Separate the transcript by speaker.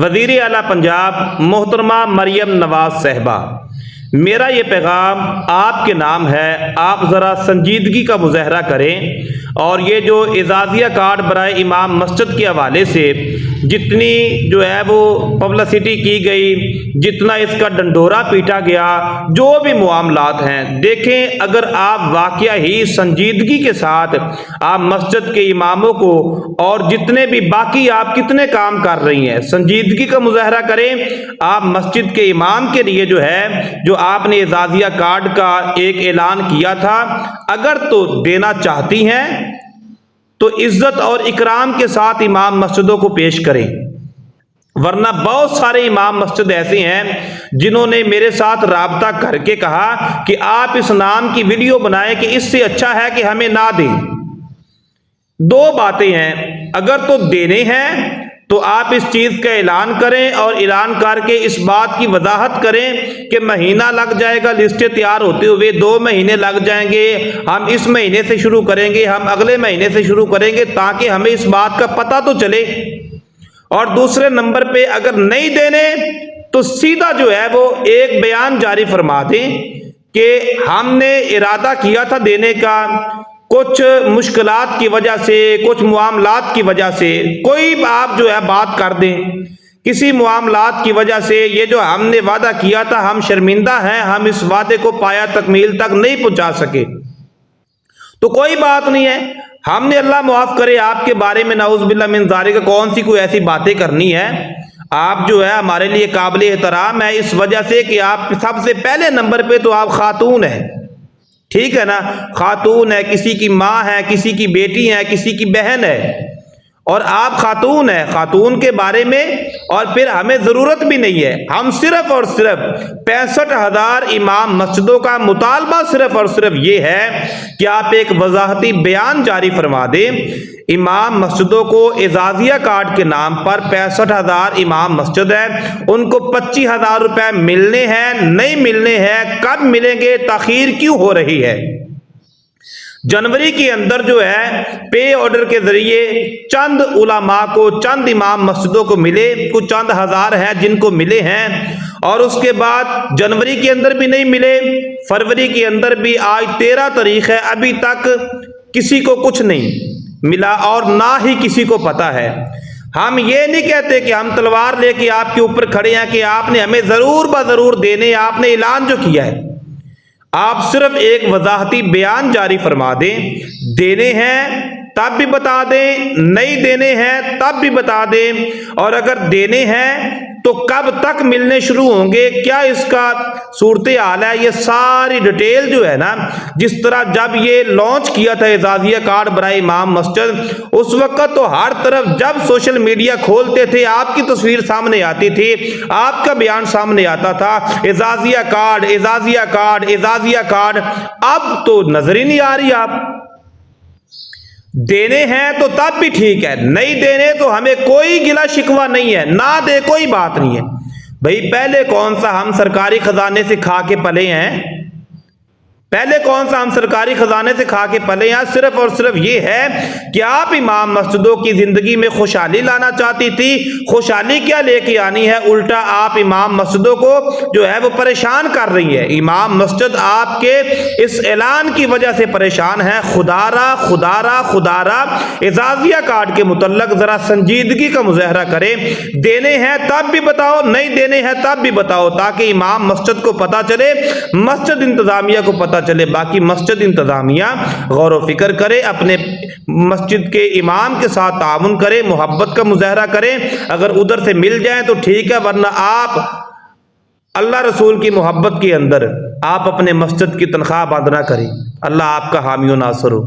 Speaker 1: وزیر اعلیٰ پنجاب محترمہ مریم نواز صاحبہ، میرا یہ پیغام آپ کے نام ہے، آپ ذرا سنجیدگی کا مظاہرہ کریں اور یہ جو اعزازیہ کارڈ برائے امام مسجد کے حوالے سے جتنی جو ہے وہ پبلسٹی کی گئی، جتنا اس کا ڈنڈورا پیٹا گیا، جو بھی معاملات ہیں، دیکھیں اگر آپ واقعہ ہی سنجیدگی کے ساتھ آپ مسجد کے اماموں کو اور جتنے بھی باقی آپ کتنے کام کر رہی ہیں، سنجیدگی کا مظاہرہ کریں۔ آپ مسجد کے امام کے لیے جو ہے جو آپ نے اعزازیہ کارڈ کا ایک اعلان کیا تھا، اگر تو دینا چاہتی ہیں تو عزت اور اکرام کے ساتھ امام مسجدوں کو پیش کریں، ورنہ بہت سارے امام مسجد ایسے ہیں جنہوں نے میرے ساتھ رابطہ کر کے کہا کہ آپ اس نام کی ویڈیو بنائیں کہ اس سے اچھا ہے کہ ہمیں نہ دیں۔ دو باتیں ہیں، اگر تو دینے ہیں تو آپ اس چیز کا اعلان کریں اور اعلان کر کے اس بات کی وضاحت کریں کہ مہینہ لگ جائے گا لسٹیں تیار ہوتے ہوئے، 2 مہینے لگ جائیں گے، ہم اس مہینے سے شروع کریں گے، ہم اگلے مہینے سے شروع کریں گے، تاکہ ہمیں اس بات کا پتہ تو چلے۔ اور دوسرے نمبر پہ اگر نہیں دینے تو سیدھا جو ہے وہ ایک بیان جاری فرما دیں کہ ہم نے ارادہ کیا تھا دینے کا، کچھ مشکلات کی وجہ سے، کچھ معاملات کی وجہ سے، کوئی آپ جو ہے بات کر دیں، کسی معاملات کی وجہ سے یہ جو ہم نے وعدہ کیا تھا ہم شرمندہ ہیں، ہم اس وعدے کو پایا تکمیل تک نہیں پہنچا سکے، تو کوئی بات نہیں ہے، ہم نے اللہ معاف کرے آپ کے بارے میں نعوذ باللہ من ذالک کون سی کوئی ایسی باتیں کرنی ہے۔ آپ جو ہے ہمارے لیے قابل احترام ہے اس وجہ سے کہ آپ سب سے پہلے نمبر پہ تو آپ خاتون ہیں، ٹھیک ہے نا، خاتون ہے، کسی کی ماں ہے، کسی کی بیٹی ہے، کسی کی بہن ہے، اور آپ خاتون ہیں، خاتون کے بارے میں اور پھر ہمیں ضرورت بھی نہیں ہے، ہم صرف اور صرف 65,000 امام مسجدوں کا مطالبہ صرف اور صرف یہ ہے کہ آپ ایک وضاحتی بیان جاری فرما دیں، امام مسجدوں کو اعزازیہ کارڈ کے نام پر 65,000 امام مسجد ہیں، ان کو 25,000 روپے ملنے ہیں، نہیں ملنے ہیں، کب ملیں گے، تاخیر کیوں ہو رہی ہے؟ جنوری کے اندر جو ہے پے آرڈر کے ذریعے چند علماء کو، چند امام مسجدوں کو ملے، کچھ چند ہزار ہیں جن کو ملے ہیں، اور اس کے بعد جنوری کے اندر بھی نہیں ملے، فروری کے اندر بھی، آج 13 تاریخ ہے، ابھی تک کسی کو کچھ نہیں ملا اور نہ ہی کسی کو پتا ہے۔ ہم یہ نہیں کہتے کہ ہم تلوار لے کے آپ کے اوپر کھڑے ہیں کہ آپ نے ہمیں ضرور بضرور دینے، آپ نے اعلان جو کیا ہے، آپ صرف ایک وضاحتی بیان جاری فرما دیں، دینے ہیں تب بھی بتا دیں، نہیں دینے ہیں تب بھی بتا دیں، اور اگر دینے ہیں تو کب تک ملنے شروع ہوں گے، کیا اس کا صورتحال ہے، یہ ساری ڈیٹیل جو ہے نا، جس طرح جب یہ لانچ کیا تھا اعزازیہ کارڈ برائے امام مسجد، اس وقت تو ہر طرف جب سوشل میڈیا کھولتے تھے آپ کی تصویر سامنے آتی تھی، آپ کا بیان سامنے آتا تھا، اعزازیہ کارڈ، اعزازیہ کارڈ، اعزازیہ کارڈ، اب تو نظر ہی نہیں آ رہی۔ آپ دینے ہیں تو تب بھی ٹھیک ہے، نہیں دینے تو ہمیں کوئی گلہ شکوہ نہیں ہے، نہ دے کوئی بات نہیں ہے۔ بھئی پہلے کون سا ہم سرکاری خزانے سے کھا کے پلے ہیں؟ پہلے کون سا ہم سرکاری خزانے سے کھا کے پلے ہیں؟ صرف اور صرف یہ ہے کہ آپ امام مسجدوں کی زندگی میں خوشحالی لانا چاہتی تھی، خوشحالی کیا لے کے آنی ہے، الٹا آپ امام مسجدوں کو جو ہے وہ پریشان کر رہی ہے۔ امام مسجد آپ کے اس اعلان کی وجہ سے پریشان ہے۔ خدا را اعزازیہ کارڈ کے متعلق ذرا سنجیدگی کا مظاہرہ کریں، دینے ہیں تب بھی بتاؤ، نہیں دینے ہیں تب بھی بتاؤ، تاکہ امام مسجد کو پتا چلے، مسجد انتظامیہ کو پتا چلے۔ باقی مسجد انتظامیہ غور و فکر کرے، اپنے مسجد کے امام کے ساتھ تعاون کرے، محبت کا مظاہرہ کرے، اگر ادھر سے مل جائیں تو ٹھیک ہے، ورنہ آپ اللہ رسول کی محبت کے اندر آپ اپنے مسجد کی تنخواہ بند نہ کریں۔ اللہ آپ کا حامی و ناصر ہو۔